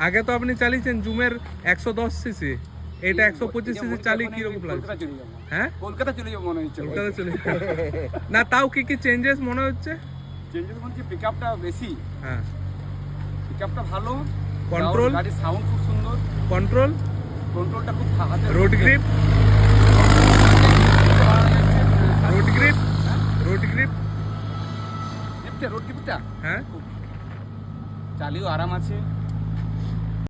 আগে তো আপনি চালিয়েছেন জুমের 110 সিসি, এটা 125 সিসি চালিয়ে কিরকম লাগছে? হ্যাঁ, কলকাতা চলে যাবো মনে হচ্ছে। কলকাতা চলে না, তাও কি কি চেঞ্জেস মনে হচ্ছে? চেঞ্জেস মনে হচ্ছে পিকআপটা বেশি, হ্যাঁ, পিকআপটা ভালো, কন্ট্রোল, গাড়ির সাউন্ড খুব সুন্দর, কন্ট্রোলটা খুব হাতে, রোড গ্রিপ, রোড গ্রিপটা রোড গ্রিপটা হ্যাঁ, চালিয়েও আরাম আছে।